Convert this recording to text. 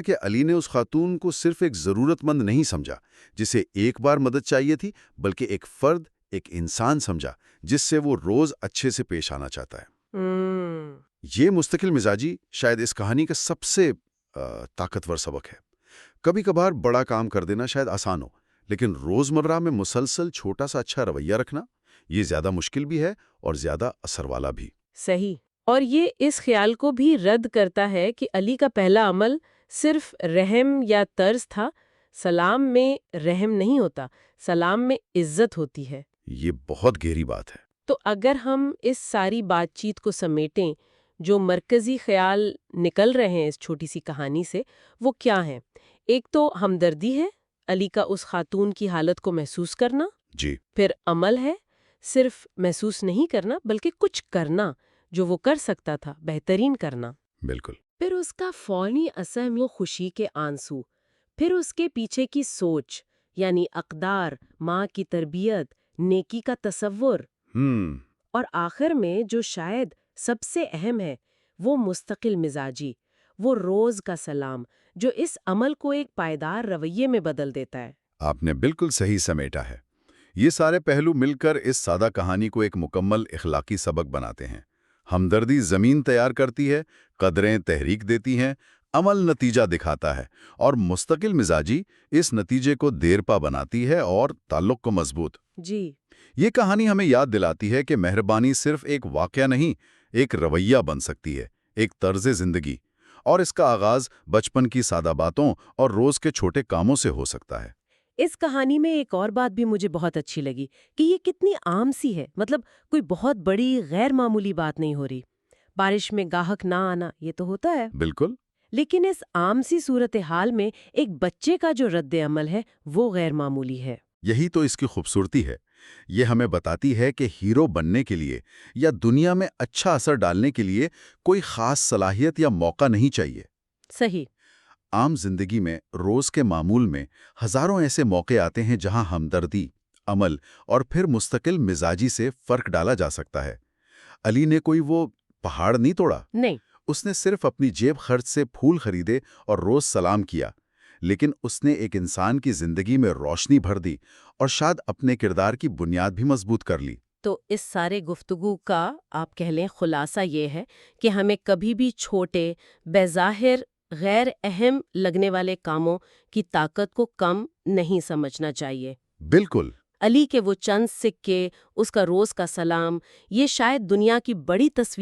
کہ علی نے اس خاتون کو صرف ایک ضرورت مند نہیں سمجھا جسے ایک بار مدد چاہیے تھی، بلکہ ایک فرد، ایک انسان سمجھا جس سے وہ روز اچھے سے پیش آنا چاہتا ہے۔ یہ مستقل مزاجی شاید اس کہانی کا سب سے طاقتور سبق ہے۔ کبھی کبھار بڑا کام کر دینا شاید آسان ہو، لیکن روزمرہ میں مسلسل چھوٹا سا اچھا رویہ رکھنا یہ زیادہ مشکل بھی ہے اور زیادہ اثر والا بھی۔ صحیح۔ اور یہ اس خیال کو بھی رد کرتا ہے کہ علی کا پہلا عمل صرف رحم یا طرز تھا۔ سلام میں رحم نہیں ہوتا، سلام میں عزت ہوتی ہے۔ یہ بہت گہری بات ہے۔ تو اگر ہم اس ساری بات چیت کو سمیٹیں، جو مرکزی خیال نکل رہے ہیں اس چھوٹی سی کہانی سے، وہ کیا ہیں؟ ایک تو ہمدردی ہے، علی کا اس خاتون کی حالت کو محسوس کرنا۔ جی۔ پھر عمل ہے، صرف محسوس نہیں کرنا بلکہ کچھ کرنا جو وہ کر سکتا تھا، بہترین کرنا۔ بالکل۔ پھر اس کا فوری اثر وہ خوشی کے آنسو، پھر اس کے پیچھے کی سوچ، یعنی اقدار، ماں کی تربیت، نیکی کا تصور، اور آخر میں جو شاید سب سے اہم ہے، وہ مستقل مزاجی، وہ روز کا سلام جو اس عمل کو ایک پائیدار رویے میں بدل دیتا ہے۔ آپ نے بالکل صحیح سمیٹا ہے۔ یہ سارے پہلو مل کر اس سادہ کہانی کو ایک مکمل اخلاقی سبق بناتے ہیں۔ ہمدردی زمین تیار کرتی ہے، قدریں تحریک دیتی ہیں، عمل نتیجہ دکھاتا ہے، اور مستقل مزاجی اس نتیجے کو دیرپا بناتی ہے اور تعلق کو مضبوط۔ جی۔ یہ کہانی ہمیں یاد دلاتی ہے کہ مہربانی صرف ایک واقعہ نہیں، ایک رویہ بن سکتی ہے، ایک طرز زندگی، اور اس کا آغاز بچپن کی سادہ باتوں اور روز کے چھوٹے کاموں سے ہو سکتا ہے۔ اس کہانی میں ایک اور بات بھی مجھے بہت اچھی لگی کہ یہ کتنی عام سی ہے، مطلب کوئی بہت بڑی غیر معمولی بات نہیں ہو رہی۔ بارش میں گاہک نہ آنا، یہ تو ہوتا ہے، بالکل۔ لیکن اس عام سی صورتحال میں ایک بچے کا جو رد عمل ہے وہ غیر معمولی ہے۔ یہی تو اس کی خوبصورتی ہے۔ یہ ہمیں بتاتی ہے کہ ہیرو بننے کے لیے یا دنیا میں اچھا اثر ڈالنے کے لیے کوئی خاص صلاحیت یا موقع نہیں چاہیے۔ صحیح۔ عام زندگی میں روز کے معمول میں ہزاروں ایسے موقع آتے ہیں جہاں ہمدردی، عمل اور پھر مستقل مزاجی سے فرق ڈالا جا سکتا ہے۔ علی نے کوئی وہ پہاڑ نہیں توڑا، نہیں۔ اس نے صرف اپنی جیب خرچ سے پھول خریدے اور روز سلام کیا، لیکن اس نے ایک انسان کی زندگی میں روشنی بھر دی اور شاید اپنے کردار کی بنیاد بھی مضبوط کر لی۔ تو اس سارے گفتگو کا آپ کہہ لیں خلاصہ یہ ہے کہ ہمیں کبھی بھی چھوٹے، بظاہر غیر اہم لگنے والے کاموں کی طاقت کو کم نہیں سمجھنا چاہیے۔ بالکل۔ علی کے وہ چند سکے، اس کا روز کا سلام، یہ شاید دنیا کی بڑی تصویر